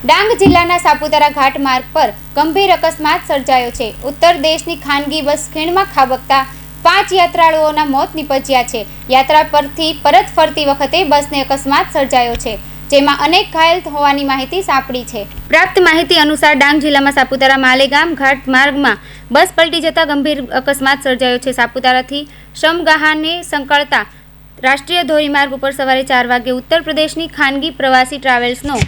ડાંગ જિલ્લાના સાપુતારા ઘાટ માર્ગ પર ગંભીર અકસ્માત સર્જાયો છે। ઉત્તર દેશની ખાનગી બસ ખીણમાં ખાબકતા 5 યાત્રાળુઓના મોત નીપજ્યા છે। યાત્રા પરથી પરત ફરતી વખતે બસને અકસ્માત સર્જાયો છે, જેમાં અનેક ઘાયલ હોવાની માહિતી સાંપડી છે। પ્રાપ્ત માહિતી અનુસાર ડાંગ જિલ્લામાં સાપુતારા માલેગામ ઘાટ માર્ગમાં બસ પલટી જતા ગંભીર અકસ્માત સર્જાયો છે। સાપુતારાથી શમગાહાને સંકળતા રાષ્ટ્રીય ધોરીમાર્ગ ઉપર સવારે 4 વાગે ઉત્તર પ્રદેશની ખાનગી પ્રવાસી ટ્રાવેલ્સનો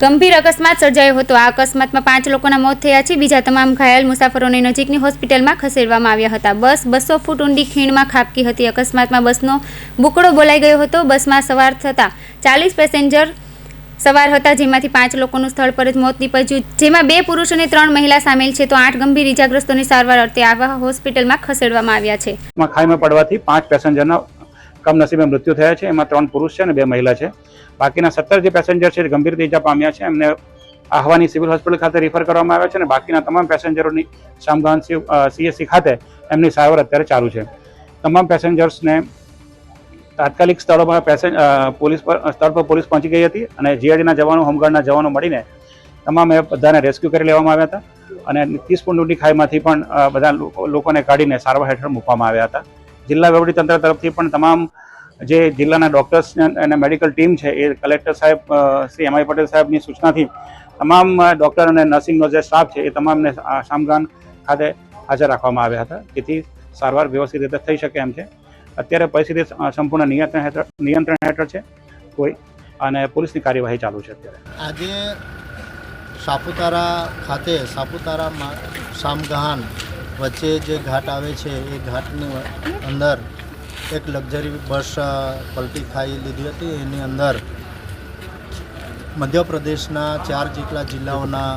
ગંભીર અકસ્માત સર્જાયો હતો। આ અકસ્માતમાં 5 લોકોના મોત થયા છે। બીજા તમામ ઘાયલ મુસાફરોને નજીકની હોસ્પિટલમાં ખસેડવામાં આવ્યા હતા। બસ 200 ફૂટ ઊંડી ખીણમાં ખાબકી હતી। અકસ્માતમાં બસનો બુકડો બોલાઈ ગયો હતો। બસમાં સવાર થતા 40 પેસેન્જર સવાર હતા, જેમાંથી 5 લોકોનું સ્થળ પર જ મોત નીપજ્યું, જેમાં 2 પુરુષ અને 3 મહિલા સામેલ છે, તો 8 ગંભીર ઇજાગ્રસ્તોની સારવાર અર્થે આવા હોસ્પિટલમાં ખસેડવામાં આવ્યા છે। ખાઈમાં પડવાથી 5 પેસેન્જરના કમનસીબે મૃત્યુ થયા છે। એમાં 3 પુરુષ છે અને 2 મહિલા છે। બાકીના 17 જે પેસેન્જર છે ગંભીર ઇજા પામ્યા છે। એમને આહવાની સિવિલ હોસ્પિટલ ખાતે રિફર કરવામાં આવ્યા છે અને બાકીના તમામ પેસેન્જરોની શામગાન CSC ખાતે એમની સારવાર અત્યારે ચાલુ છે। તમામ પેસેન્જર્સને તાત્કાલિક સ્થળ પર પોલીસ પહોંચી ગઈ હતી અને જીઆરડીના જવાનો, હોમગાર્ડના જવાનો મળીને તમામે બધાને રેસ્ક્યુ કરી લેવામાં આવ્યા હતા અને 30 ફૂટ ઊંડી ખાઈમાંથી પણ બધા લોકોને કાઢીને સારવાર હેઠળ મૂકવામાં આવ્યા હતા। જિલ્લા વહીવટીતંત્ર તરફથી પણ તમામ જે જિલ્લાના ડૉક્ટર્સ અને મેડિકલ ટીમ છે એ કલેક્ટર સાહેબ શ્રી MI પટેલ સાહેબની સૂચનાથી તમામ ડૉક્ટર અને નર્સિંગનો જે સ્ટાફ છે એ તમામને શામગાન ખાતે હાજર રાખવામાં આવ્યા હતા, જેથી સારવાર વ્યવસ્થિત રીતે થઈ શકે એમ છે। અત્યારે પરિસ્થિતિ સંપૂર્ણ નિયંત્રણ હેઠળ છે અને પોલીસની કાર્યવાહી ચાલુ છે। અત્યારે આજે સાપુતારા ખાતે શામગાન વચ્ચે જે ઘાટ આવે છે એ ઘાટની અંદર એક લક્ઝરી બસ પલટી ખાઈ લીધી હતી। એની અંદર મધ્યપ્રદેશના 4 જેટલા જિલ્લાઓના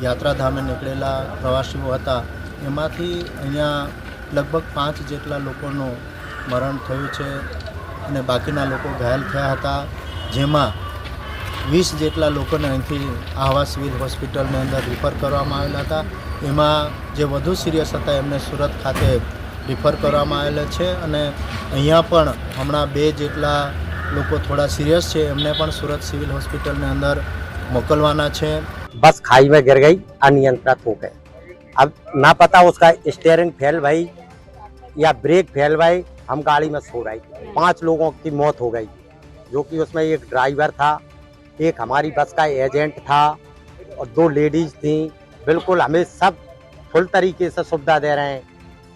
યાત્રાધામે નીકળેલા પ્રવાસીઓ હતા। એમાંથી અહીંયા લગભગ 5 જેટલા લોકોનું મરણ થયું છે અને બાકીના લોકો ઘાયલ થયા હતા, જેમાં 20 જેટલા લોકોને અહીંથી આહવા સિવિલ હોસ્પિટલની અંદર રિફર કરવામાં આવેલા હતા। એમાં જે વધુ સિરિયસ હતા એમને સુરત ખાતે રિફર કરવામાં આવેલા છે અને અહીંયા પણ હમણાં 2 જેટલા લોકો થોડા सीरियस છે, એમને પણ सूरत सिविल हॉस्पिटल में अंदर मोकलवाना છે। बस खाई में गिर गई, अनियंत्रित हो गए। अब ना पता उसका स्टीयरिंग फेल भाई या ब्रेक फेल भाई, हम गाड़ी में सो रहे, 5 लोगों की मौत हो गई, जो कि उसमें एक ड्राइवर था, एक हमारी बस का एजेंट था और 2 लेडीज थी। बिल्कुल हमें सब फुल तरीके से सुविधा दे रहे हैं,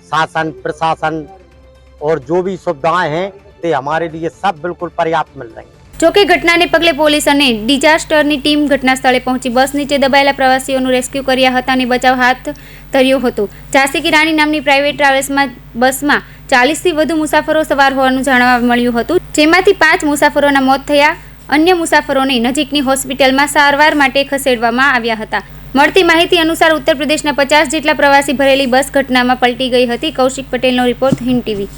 शासन प्रशासन और जो भी सुविधाएं हैं તે हमारे लिए सब बिल्कुल पर्याप्त मिल रही है। જોકે ઘટનાને પગલે પોલીસ અને ડિઝાસ્ટરની ટીમ ઘટના સ્થળે પહોંચી બસ નીચે દબાયેલા પ્રવાસીઓનું રેસ્ક્યુ કર્યા હતા અને બચાવ હાથ ધર્યો હતો। ઝાંસી કી રાણી નામની પ્રાઇવેટ ટ્રાવેલ્સમાં બસમાં 40થી વધુ મુસાફરો સવાર હોવાનું જાણવા મળ્યું હતું, જેમાંથી 5 મુસાફરોના મોત થયા। અન્ય મુસાફરોને નજીકની હોસ્પિટલમાં સારવાર માટે ખસેડવામાં આવ્યા હતા। મળતી માહિતી અનુસાર ઉત્તર પ્રદેશના 50 જેટલા પ્રવાસી ભરેલી બસ ઘટનામાં પલટી ગઈ હતી। કૌશિક પટેલનો રિપોર્ટ, હિન્દ ટીવી।